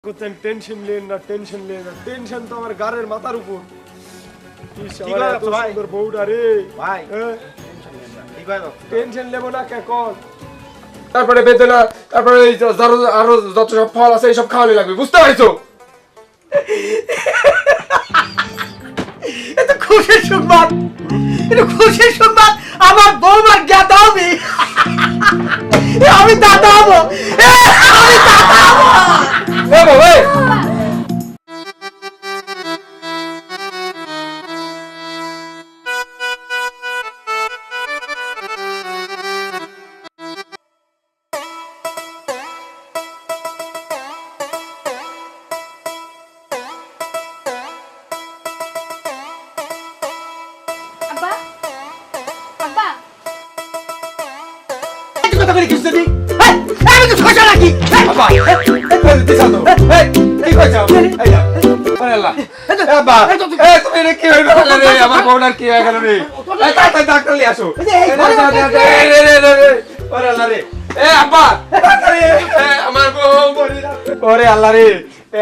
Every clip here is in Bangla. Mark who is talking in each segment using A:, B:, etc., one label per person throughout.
A: করতেন টেনশন নেন না টেনশন নেন না টেনশন তো আমার গাড়ির মাথার উপর সুন্দর বউটা রে ভাই টেনশন নেবো না কে কল তারপরে বেদনা তারপরে আরো যত সব ফল আছে এইসব খাওয়ানো লাগবে বুঝতে পারছো
B: এটা খুশির সংবাদ এটা খুশির সংবাদ আমার বৌমার জ্ঞাত হবে আমি দাদা হবো আমি দাদা হবো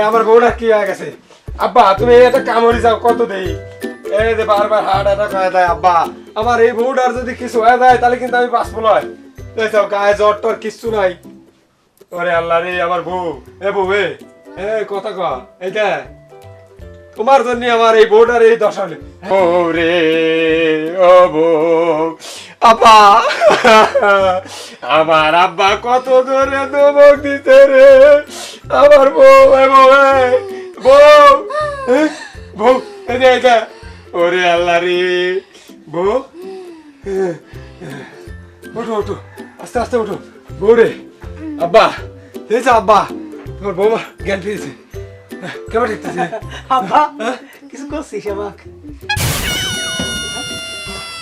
A: আমার বউটার কি হয়ে গেছে আব্বা তুমি এটা কামড়ি যাও কত দেই এই যে বারবার হার্ট অ্যাটাক হয়ে যায় আব্বা আমার এই বউটার যদি কিছু হয়ে যায় তাহলে কিন্তু আমি বাঁচবো নয় দেখো গায়ে জ্বর টর কিচ্ছু নাই ওরে আল্লাহ রে আমার বউ এ বউ এ কথা কয়া এইটা তোমার জন্য আমার এই বউটার এই দশা হলে ও রে ও বউ আব্বা আমার আব্বা কত জোরে দমক দিতে রে আমার বউ বউ বউ এইটা ওরে আল্লাহ রে বউ ওঠো ওঠো আস্তে আস্তে ওঠো বউ রে আব্বা এই যে আব্বা তোমার বৌমা জ্ঞান ফিরেছে কেমন দেখতেছে
B: আব্বা কিছু করছিস আমাকে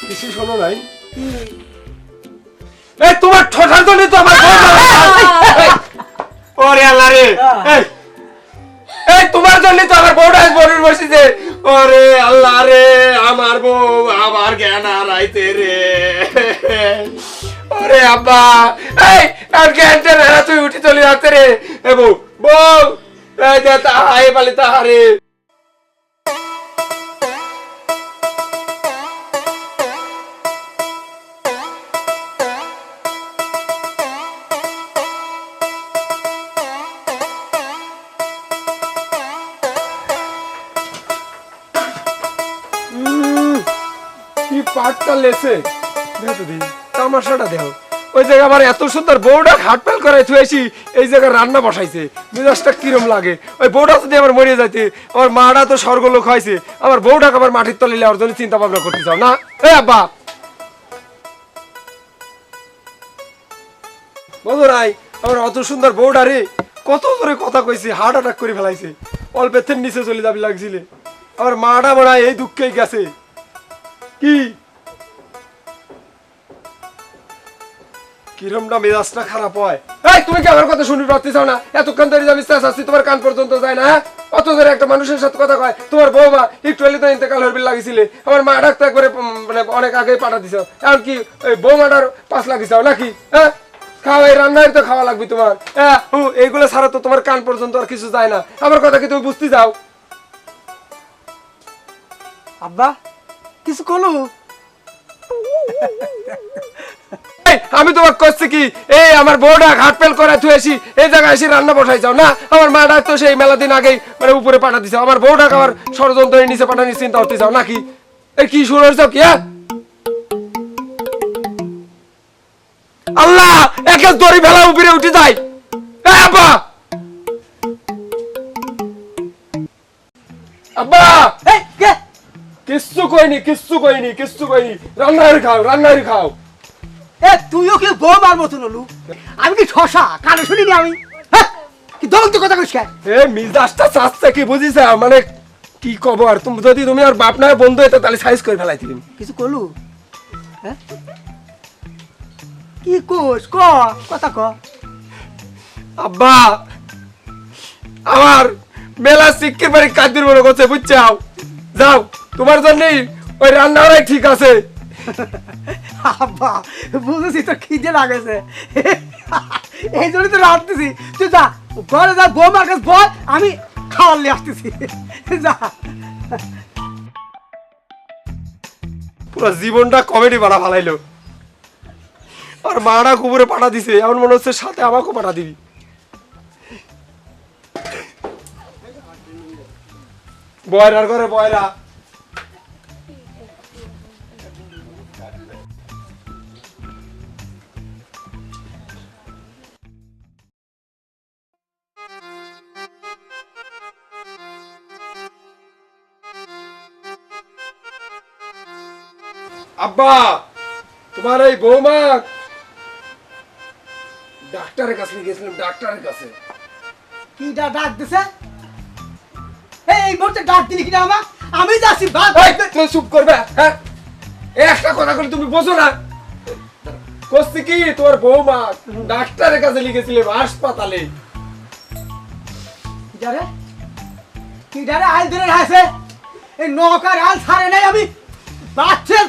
A: কিছু শোনো নাই এই তোমার ঠোঁটার জন্য তো আমার ওরে আল্লাহ রে এই তোমার জন্য তো আমার বউটা বড়ির বসেছে ওরে আল্লাহ রে আমার বউ আমার জ্ঞান হারাইতে রে ওরে আব্বা এই আর জ্ঞানটা হারা তুই উঠি চলে যাচ্ছে রে এ বউ বউ এই যে তাহাই বলে তাহারে কি পাটটা লেছে তামাশাটা দেখো ওই জায়গা আমার এত সুন্দর বউটা হাটপাল করাই থুয়েছি এই জায়গায় রান্না বসাইছে মেজাজটা কিরম লাগে ওই বউটা যদি আমার মরিয়ে যাইতে আমার মাটা তো স্বর্গলোক হয়েছে আমার বউটাকে আবার মাটির তলে নেওয়ার জন্য চিন্তা ভাবনা করতে চাও না এই আব্বা বলো নাই আমার অত সুন্দর বউটা রে কত জোরে কথা কইছে হার্ট অ্যাটাক করে ফেলাইছে অল্পের নিচে চলে যাবি লাগছিলে আমার মাটা মনে হয় এই দুঃখেই গেছে কি কিরমটা মেজাজটা খারাপ হয় এই তুমি কি আমার কথা শুনি রাখতে চাও না এতক্ষণ ধরে যাবি আসছি তোমার কান পর্যন্ত যায় না অত ধরে একটা মানুষের সাথে কথা কয় তোমার বৌমা একটু হলে তো ইন্তেকাল হরবি লাগিছিলে আমার মা ডাক্তার করে মানে অনেক আগে পাঠা দিছ আর কি ওই বৌমাটার 5 লাখ দিছাও নাকি হ্যাঁ খাওয়া এই রান্নার তো খাওয়া লাগবে তোমার হ্যাঁ এইগুলো ছাড়া তো তোমার কান পর্যন্ত আর কিছু যায় না আমার কথা কি তুমি বুঝতে যাও
B: আব্বা কিছু কলু
A: আমি তোমাকে করছি কি এই আমার বউটা হাট পেল করে থুয়েছি এই জায়গায় এসে রান্না বসাই যাও না আমার মা ডাক তো সেই মেলা দিন আগেই মানে উপরে পাঠা দিছে আমার বউটাকে আবার ষড়যন্ত্রের নিচে পাঠানোর চিন্তা করতে চাও নাকি এই কি শুনে যাও কি আল্লাহ একে দড়ি ফেলা উপরে উঠে যায় আব্বা আব্বা কিচ্ছু কইনি রান্নার খাও
B: এ তুইও কি বৌমার মতন হলু আমি কি ঠসা কানে শুনিনি আমি কি দলতে কথা কইছ
A: এ মিজাজটা চাচ্ছে কি বুঝিস মানে কি কব আর তুমি যদি তুমি আর বাপ না বন্ধু হইতো তাহলে সাইজ করে ফেলাইতি
B: কিছু কলু হ্যাঁ কি কোস ক কথা ক
A: আব্বা আমার মেলা শিক্ষের বাড়ি কাজের মনে করছে বুঝছাও যাও তোমার জন্যই ওই রান্নাটাই ঠিক আছে
B: আব্বা বুঝেছি তো খিদে লাগেছে এই জন্য তো রাঁধতেছি তুই যা ঘরে যা বৌমার কাছে বল, আমি খাওয়ার নিয়ে আসতেছি। যা।
A: পুরো জীবনটা কমেডি বানা ফালাইলো। আর মারা কুবুরে পাঠা দিছে, এমন মনে হচ্ছে সাথে আমাকেও পাঠা দিবি। বয়রার ঘরে বয়রা। আব্বা, তোমার এই বৌমা ডাক্তারের কাছে গেছিলাম, ডাক্তারের কাছে।
B: কি ডাক দিছে? এই মুহূর্তে ডাক দিলি কিনা আমার? আমি যাচ্ছি বাদ।
A: তুমি চুপ করবে, হ্যাঁ? একটা কথা বলি তুমি বোঝো না? কইছি কি তোমার বৌমা ডাক্তারের কাছে লিখেছিলে হাসপাতালে।
B: যারে কি যারে আইল ধরে রাখছে, এই নৌকার আল ছাড়ে নাই আমি বাচ্চার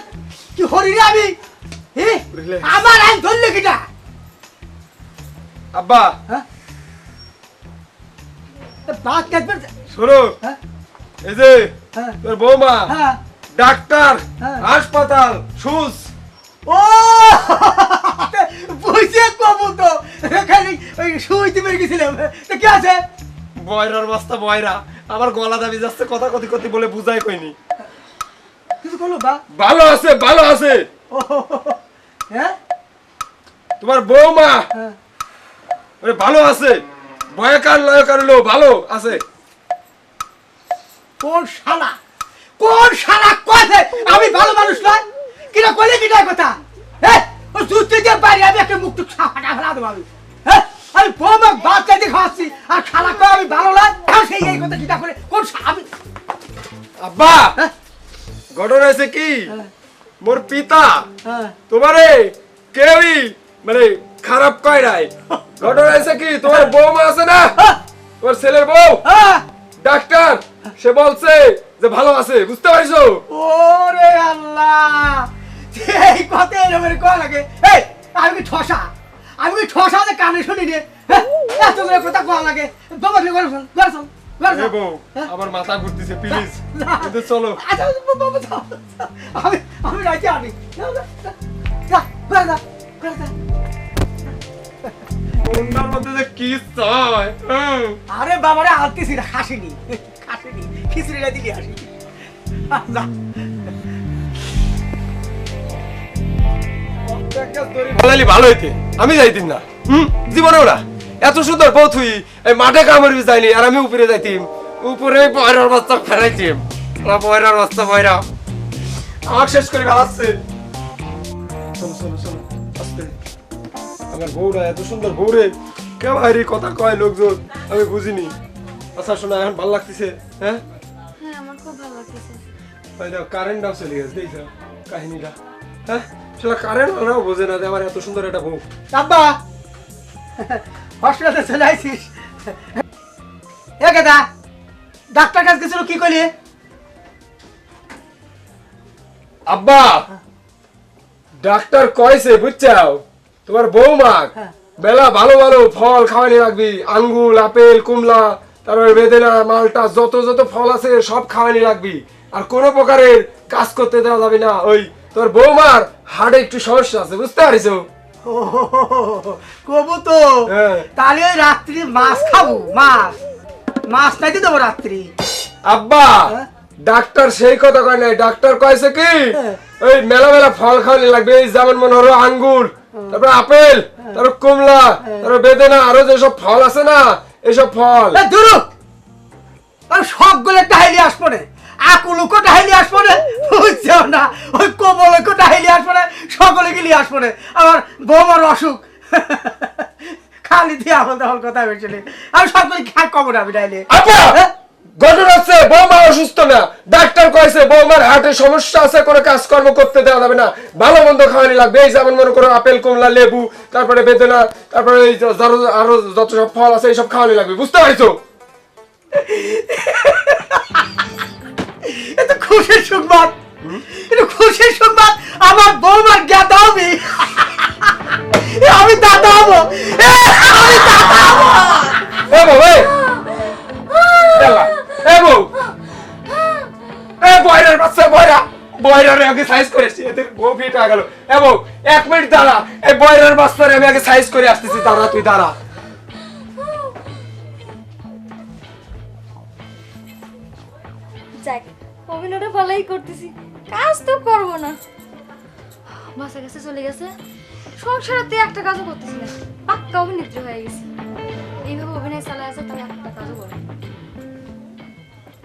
B: কি হরিরে আমি আমার আইল ধরলে কিটা?
A: আব্বা,
B: হ্যাঁ বাদ কাটবে।
A: শোনো,
B: হ্যাঁ
A: এই যে
B: হ্যাঁ
A: তোর বৌমা
B: হ্যাঁ
A: ডাক্তার,
B: হ্যাঁ।
A: হাসপাতাল, সুস।
B: ও বুঝে কবু তো এখানে ওই শুইতে বের গেছিলাম। তো কি আছে?
A: বয়রার বস্তা বয়রা, আমার গলা দাবি যাচ্ছে, কথা কতি কতি বলে বুঝাই কইনি।
B: কিছু করলো বা?
A: ভালো আছে, ভালো আছে।
B: ও হ্যাঁ
A: তোমার বৌমা
B: হ্যাঁ
A: ভালো আছে, বয়কার লয়কার লো ভালো আছে।
B: কোন শালা, কোন শালা কইছে আমি ভালো মানুষ নয়? কিরা কইলে কিটা কথা? হ্যাঁ ও জুতি দিয়ে বাইরে আমি একটা মুখ টুক ফাটা ফেলা দেবো আমি। হ্যাঁ আমি বৌমা বাচ্চা দিয়ে খাওয়াচ্ছি আর শালা কয় আমি ভালো নয়? এখন সেই এই কথা কিটা করে কোন আমি?
A: আব্বা,
B: হ্যাঁ
A: ঘটনা হয়েছে কি,
B: হ্যাঁ
A: মোর পিতা
B: হ্যাঁ
A: তোমারে কেউই মানে খারাপ কয় নাই। ঘটনা হয়েছে কি, তোমার বৌমা আছে না, তোমার ছেলের বউ
B: হ্যাঁ
A: ডাক্তার, সে বলছে যে ভালো আছে, বুঝতে পারছো?
B: ওরে আল্লাহ, এই কথা এরকম কয় লাগে? এই আমি কি ঠসা, আমি কি ঠসা যে কানে শুনি রে? এত করে কথা কয় লাগে? বাবা কি করছ করছ
A: এ বউ, আমার মাথা ঘুরতেছে, প্লিজ কিন্তু চলো।
B: আচ্ছা বাবা যাও, আমি আমি রাজি আনি। যা যা যা যা।
A: ওনার মধ্যে যে কি চায়।
B: আরে বাবারে আলতিছি না, হাসিনি হাসিনি, খিচড়িটা দিলি হাসি। যা
A: বলালি ভালো হইতে, আমি যাইতিম না, জীবনেও না। এত সুন্দর বউ তুই এই মাঠে কামড়ি যাইনি, আর আমি উপরে যাইতিম, উপরে বয়রার বাচ্চা ফেরাইতিম। বয়রার বাচ্চা বয়রা আমাকে শেষ করে ফেলাচ্ছে। চলো চলো চলো, আস্তে। আমার বউরা এত সুন্দর বউরে কেবারি কথা কয় লোকজন, আমি বুঝিনি। আচ্ছা শোনা, এখন ভালো লাগতেছে? হ্যাঁ
C: হ্যাঁ আমার খুব ভালো লাগতেছে।
A: কারেন্টটাও চলে গেছে, দেখছ কাহিনীটা? হ্যাঁ সেটা কারেন্ট ওরাও বোঝে না যে আমার এত সুন্দর একটা বউ।
B: আব্বা হসপিটালে চলে আইছিস? এ কেদা ডাক্তার কাছে গেছিল, কি কইলি?
A: আব্বা, ডাক্তার কইছে বুঝছাও, তোমার বৌমা
B: হ্যাঁ।
A: মেলা ভালো ভালো ফল খাওয়ানি রাখবি, আঙ্গুর, আপেল, কমলা, তারপরে বেদেনা, মালটা, যত যত ফল আছে সব খাওয়ানি রাখবি। আর কোনো প্রকারের কাজ করতে দেওয়া যাবে না। ওই তোর বৌমার হার্টে একটু সমস্যা আছে, বুঝতে পারিস?
B: কবু তো
A: হ্যাঁ।
B: তাহলে ওই রাত্রি মাছ খাবো, মাছ মাছ নাইতে দেবো রাত্রি।
A: আব্বা,
B: হ্যাঁ?
A: ডাক্তার সেই কথা কয় নাই, ডাক্তার কইছে কি
B: হ্যাঁ।
A: ওই মেলা মেলা ফল খাওয়ানি লাগবে, এই যেমন মনে হলো আঙ্গুর, তারপর আপেল, তারপর কমলা, তারপর বেদেনা, আরো যেসব ফল আছে না এসব ফল।
B: ধরো সবগুলো টাইলি আসবো না, আকুলুকো টাইলি আসবো না, বুঝছো না? ওই কোমলকো টাইলি আসবো না, সকলে গেলি আসবো না। আমার বৌমার অসুখ খালি দিয়ে আমার তখন কথা বলছিলি, আমি সকলে কবো না আমি টাইলি।
A: আব্বা, ঘটনা হচ্ছে বৌমা অসুস্থ না, ডাক্তার কইছে বৌমার হার্টে সমস্যা আছে, কোনো কাজকর্ম করতে দেওয়া যাবে না, ভালো মন্দ খাওয়ানি লাগবে, এই যেমন মনে করো আপেল, কমলা, লেবু, তারপরে বেদেনা, তারপরে এই আরো যত সব ফল আছে এইসব খাওয়ানি লাগবে, বুঝতে পারছো?
B: এত খুশির সংবাদ, এটা খুশির সংবাদ। আমার বৌমার জ্ঞাতা হবে, আমি দাদা হবো, আমি দাদা হবো।
A: এ বউ এ দেলা এ বউ এ বয়রার বাচ্চা বয়রা বয়রারে আগে সাইজ করেছি এদের গো ফিট হয়ে গেল এ বউ 1 মিনিট দাঁড়া এই বয়রার বাচ্চারে আমি আগে সাইজ করে আসতেছি দাঁড়া তুই দাঁড়া
C: যাক অভিনয়টা ভালোই করতেছি কাজ তো করবো না বাসা কাছে চলে গেছে সংসারতে একটা কাজও করতেছি না পাক্কা অভিনেত্রী হয়ে গেছে এইভাবে অভিনয় চালায় আছে তাহলে একটা কাজও করবো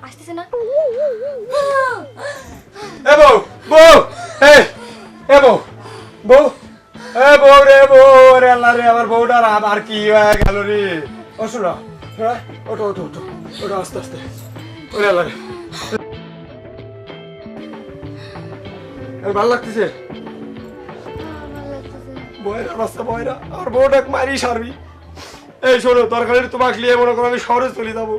C: আসতেছে না
A: এ বউ বউ এ বউ বউ এ বউ রে আল্লাহ রে আমার বউটার আবার কি হয়ে গেল রে ও শোনো ওঠো ওঠো ওঠো ওঠো আস্তে আস্তে ওরে আল্লাহ রে ভালো লাগতেছে বয়রা রাস্তা বয়রা আর বউটাকে মারি সারবি এই শোনো দরকার তোমাকে নিয়ে মনে করো আমি শহরে চলে যাবো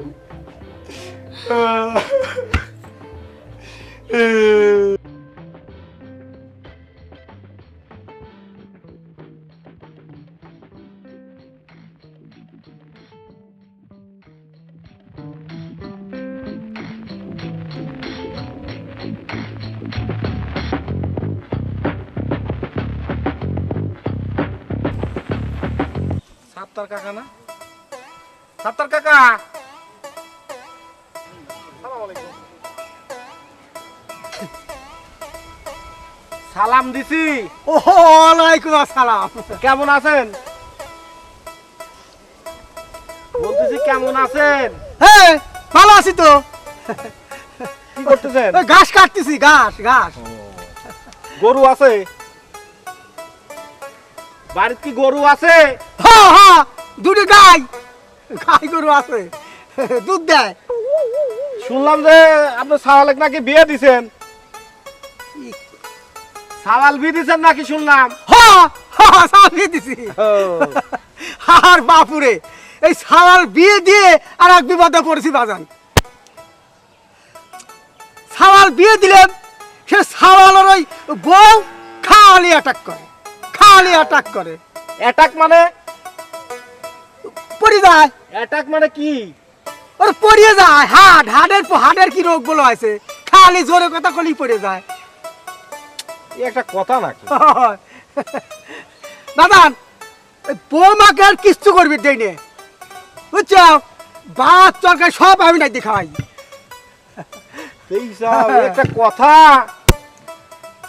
D: সাত্তার কাকা না সাত্তার কাকা সালাম দিছি
B: ওয়ালাইকুম আসসালাম
D: কেমন আছেন বলতেছি কেমন আছেন
B: হ্যাঁ ভালো আছি তো
D: কি করতেছেন
B: ওই ঘাস কাটতেছি ঘাস ঘাস
D: গরু আছে বাড়িতে কি গরু আছে
B: হ্যাঁ হ্যাঁ দুটো গাই গাই গরু আছে দুধ দেয়
D: শুনলাম যে আপনি সাওয়ালেক নাকি বিয়ে দিছেন সাওয়াল বিয়ে দিছেন নাকি শুনলাম
B: হ্যাঁ হ্যাঁ সাওয়াল বিয়ে দিছি আর বাপুরে এই সাওয়াল বিয়ে দিয়ে আর এক বিপদে পড়েছি বাজান সাওয়াল বিয়ে দিলেন সে সাওয়ালের ওই বউ খালি অ্যাটাক করে
D: অ্যাটাক মানে
B: পড়ে যায়
D: অ্যাটাক মানে কি
B: ওর পড়ে যায় হাড়ের কি রোগ বলো আছে খালি জোরে কথা কলি পড়ে যায়
D: এই একটা কথা নাকি
B: দাদান বৌমাকে আর কিচ্ছু করবি দেয়নি বুঝছো ভাত তরকারি সব আমি নাই দেখাই
D: এই সব একটা কথা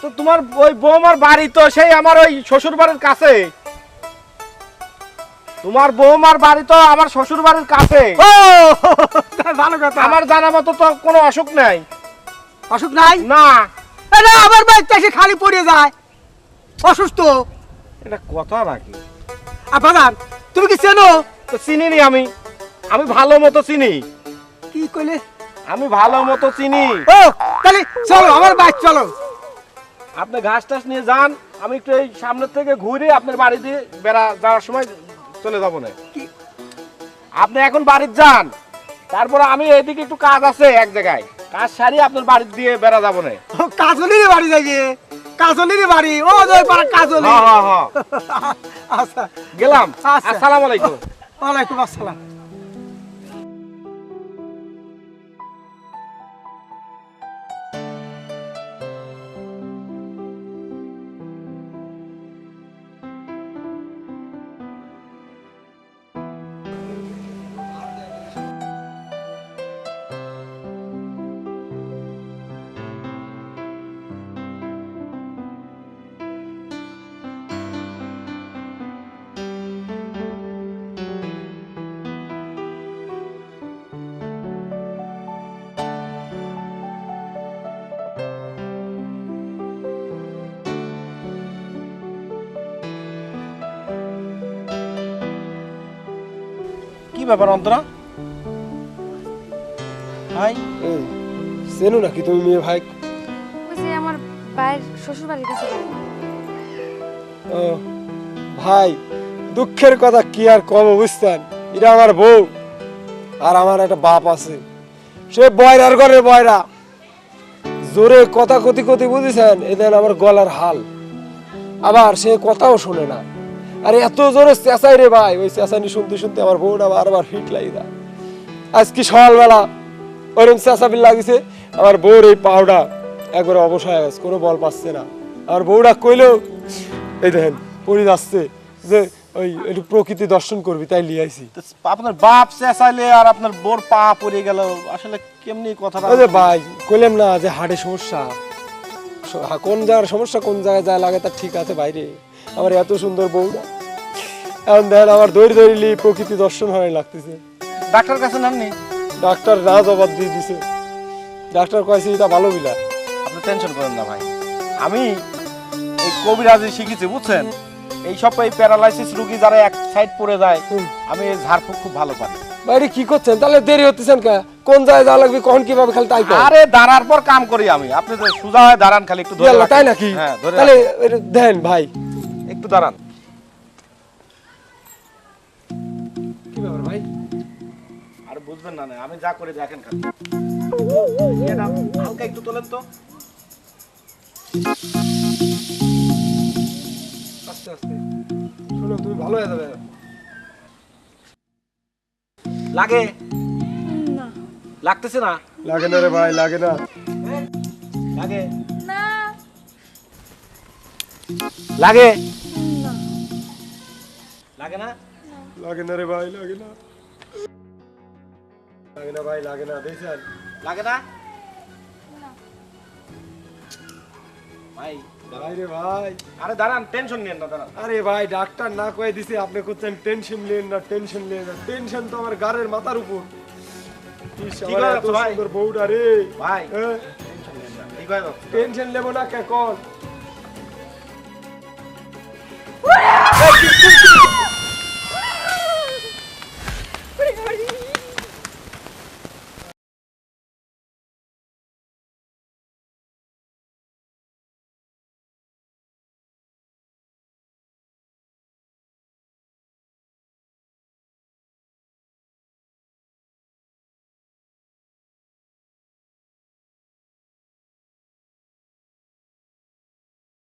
D: তো তোমার ওই বৌমার বাড়ি তো সেই আমার ওই শ্বশুর বাড়ির কাছে তোমার বৌমার বাড়ি তো আমার শ্বশুর বাড়ির কাছে
B: ও ভালো কথা
D: আমার জানা মতো তো কোনো অসুখ নাই
B: অসুখ নাই
D: না
B: আরে আমার বাড়িতে এসে খালি পড়ে যায় অসুস্থ
D: এটা কথা নাকি
B: আর বাদান তুমি কি চেনো
D: তো চিনি নি আমি ভালো মতো চিনি
B: কি কইলে
D: আমি ভালো মতো চিনি
B: ও তাহলে চলো আমার বাড়ি চলো
D: আপনি ঘাস টাস নিয়ে যান আমি একটু এই সামনের থেকে ঘুরে আপনার বাড়ি দিয়ে বেড়া যাওয়ার সময় চলে যাবো না
B: কি?
D: আপনি এখন বাড়িতে যান তারপরে আমি এদিকে একটু কাজ আছে এক জায়গায় কাজ সারি আপনার বাড়ি দিয়ে বেড়া যাবো না
B: কাজলির বাড়ি যাই কাজলির বাড়ি ও ওই পাড়া কাজলি আচ্ছা
D: গেলাম
B: আচ্ছা।
D: আসসালামু আলাইকুম
B: ওয়ালাইকুম আসসালাম
D: কি ব্যাপার অন্তরা ভাই
A: চেনো নাকি তুমি মেয়ে ভাই
C: ওই যে আমার বাইরের শ্বশুর বাড়ির কাছে বাড়ি।
A: ও ভাই দুঃখের কথা কি আর কম বুঝতেন এটা আমার বউ আর আমার একটা বাপ আছে সে বয়রার ঘরে বয়রা জোরে কথা কতি বুঝেছেন এদের আমার গলার হাল আবার সে কথাও শোনে না আরে এত জোরে চেঁচাই রে ভাই, ওই চেঁচানি শুনতে শুনতে আমার বউটা বারবার ফিট লাগি যায়। আজ কি সকালবেলা ওরকম চেঁচাবি লাগিছে, আমার বউর এই পাউডা একবারে অবশ হয়ে গেছে, কোনো বল পাচ্ছে না। আমার বউটা কইলো এই দেখেন পড়ে যাচ্ছে যে ওই একটু প্রকৃতি দর্শন করবি, তাই লিয়ে আইছি।
D: তো আপনার বাপ চেঁচাইলে আর আপনার বোর পা পড়ে গেল, আসলে কেমনি কথাটা?
A: ওই যে ভাই কইলাম না যে হাড়ে সমস্যা, কোন জায়গার সমস্যা কোন জায়গায় যা লাগে তার ঠিক আছে বাইরে। আমার এত সুন্দর বউটা এখন দেখেন আমার দৌড়ি দৌড়িলি প্রকৃতি দর্শন হয় লাগতেছে।
D: ডাক্তার কাছে নেননি?
A: ডাক্তার না জবাব দিয়ে দিছে, ডাক্তার কয়েছে এটা ভালো বিলা।
D: আপনি টেনশন করেন না ভাই, আমি এই কবিরাজি শিখেছি বুঝছেন। এই সব এই প্যারালাইসিস রোগী যারা এক সাইড পড়ে যায়, আমি এই ঝাড়ফুঁক খুব ভালো পারি।
A: বাইরে কি করছেন তাহলে, দেরি হতেছেন কা? কোন জায়গায় যাওয়া লাগবে কখন কিভাবে খালি তাই কর।
D: আরে দাঁড়ার পর কাম করি আমি, আপনি তো সোজা হয়ে দাঁড়ান, খালি একটু ধরে
A: ইয়াল্লা,
D: রাখেন।
A: তাই নাকি?
D: হ্যাঁ ধরে
A: তাহলে
D: রাখেন।
A: এটা দেন ভাই,
D: একটু দাঁড়ান।
A: কি ব্যাপার ভাই?
D: আর বুঝবেন না, আমি যা করে দেখেন খালি। এটা হালকা একটু তোলেন তো।
A: আস্তে আস্তে শোনো, তুমি ভালো হয়ে যাবে।
D: লাগে?
C: না
D: লাগতেছে না?
A: লাগে না রে ভাই, লাগে না।
D: লাগে?
C: না
D: লাগে?
C: না
D: লাগে না?
A: লাগে না রে ভাই, লাগে না। লাগে না ভাই, লাগে না। দেখছেন?
D: লাগে না? ভাই
A: ভাই রে ভাই,
D: আরে দাঁড়ান, টেনশন নিয়েন না, দাঁড়ান।
A: আরে ভাই ডাক্তার না কয়ে দিছে, আপনি করছেন টেনশন নেন না, টেনশন নেন না। টেনশন তো আমার গাড়ের মাথার উপর। ইস, আমার
D: হয়ে
A: এত
D: যাচ্ছে ভাই?
A: সুন্দর বউটা রে।
D: ভাই
A: হ্যাঁ,
D: টেনশন নিয়েন না, ঠিক হয়ে যাচ্ছে।
A: টেনশন নেবো না কে কল?